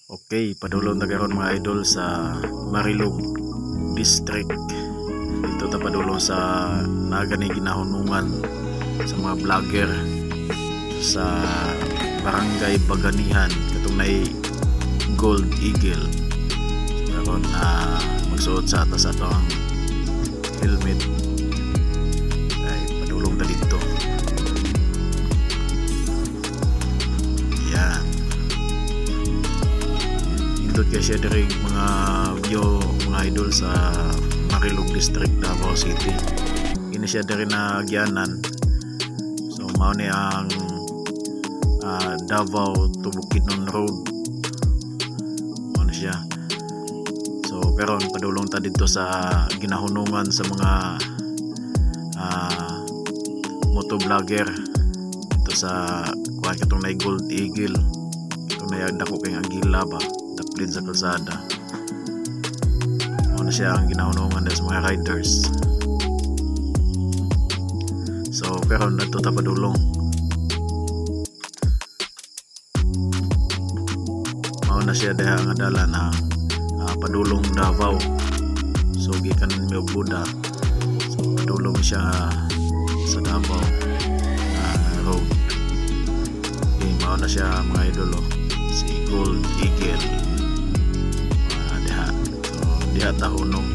Okay, padulong na karon mga idol sa Marilog District. Dito ta padulong sa nagani ginahunungan sa mga vlogger sa Barangay Baganihan katong nay Gold Eagle. So karon magsuot sa atas ato ang helmet. Ay padulong ta dito. Yan. Kaya siya dari mga view mga idol sa Marilog District, Davao City. Ini siya dari na agyanan. So mao ni ang Davao to Bukidnon Road. Mao na siya. So karon padulong ta dito sa ginahunungan sa mga motovlogger dito sa kuan katong nay Gold Eagle. Katong nay dako kay agila ba daplin sa kalsada. Ano siya ang ginahunungan sa mga riders. So pero nadto ta padulong. Mao na siya diha nga dala na padulong Davao. So gikan mi Buda. So padulong siya sa Davao road. Okay, mao na siya mga idolo si Gold Eagle. Diha tahunong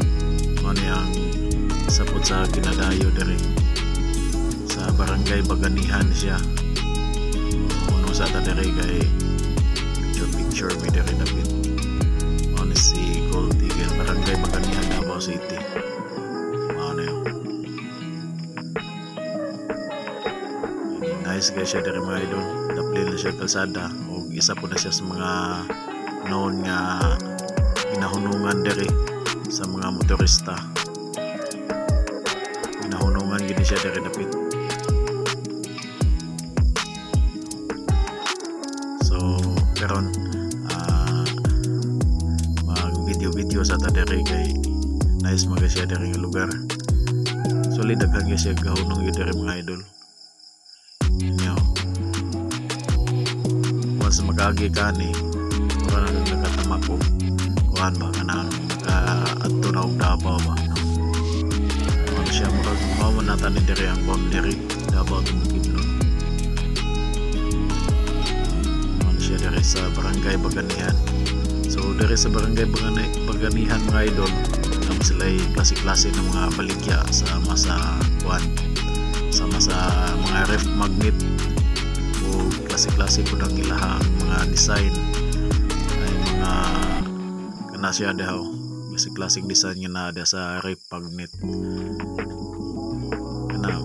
ano yang sapot sa ginadayo diri sa Barangay Baganihan siya. Uno sa ta diri kay picture mi diri David. Ano si Gold Eagle, Barangay Baganihan, Davao City. Ano yun. Nice guys siya diri mga idol. Daplin na siya kalsada o isa po na siya sa mga known nga ginahunungan diri sa mga motorista. Ginahunungan gini siya diri dapit. So karon mag video sa ta diri kay nice mga siya diri nga lugar. Solid daghan siya gahunong diri mga idol. Inyo. Once magagi ka ni para nakatama ko kuan ba kanang adto na og Davao ba no? Ano siya mao na tani diri ang boundary Davao to Bukidnon. Ano siya diri sa Barangay Baganihan. So diri sa Barangay Baganihan mga idol naman sila klase-klase ng mga baligya sama sa kuan sama sa mga ref magnet o klase-klase po ng ilahang mga design ay mga kana siya daw kasi klaseng design nga na sa ref magnet kana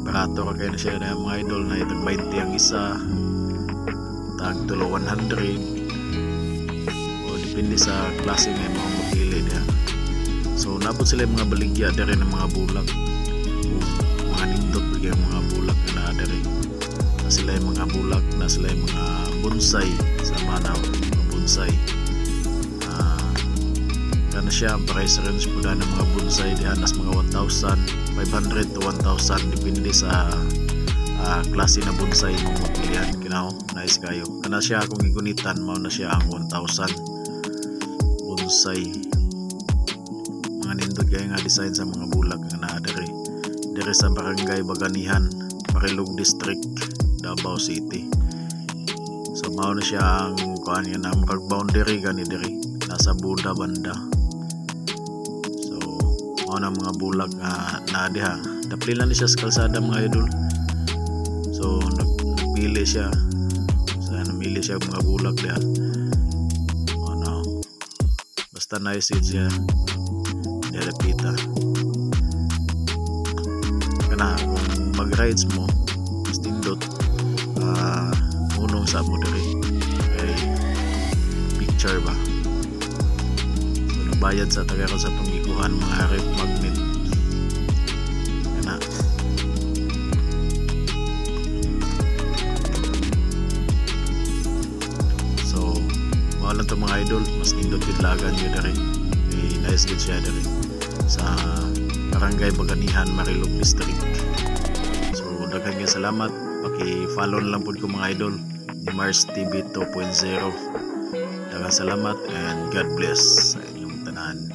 barato ka kaya na siya na mga idol na itag 20 ang isa tag tulo 100 o depende sa klase nga mga mapili niya. So nabot sila mga baligya dari ng mga bulag o mga nindot yung mga bulag na dari na sila yung mga bulag na sila yung mga bonsai sa manaw mga bonsai. Kana siya ang price range po ng mga bonsai dihan nas mga 1,500 to 1,000 depende sa klase na bonsai mong mapilihan kinaw. Nice kayo kana siya kung gigunitan mao na siya ang 1,000 bonsai. Mga nindot kaya nga design sa mga bulag nga naa diri sa Barangay Baganihan, Marilog District, Davao City. So mao na siya ang kuan nga na murag boundary gani diri nasa Buda banda. Na mga bulag na diha dapli lang siya sa kalsada mga idol. So napili siya namili siya mga bulag diha basta nice siya nilapita kana kung mag rides mo mas tindot unong sa mo diri kay picture ba. Bayad sa tagaron sa pangikuhan mga ref magnet kana. So wala to mga idol mas nindot gidlagan yun dari nice gid siya dari sa Barangay Baganihan, Marilog District. So daghan nga salamat, paki-follow lang po ko mga idol ni Mars TV 2.0. Daghang salamat and God bless sa inyong tanan.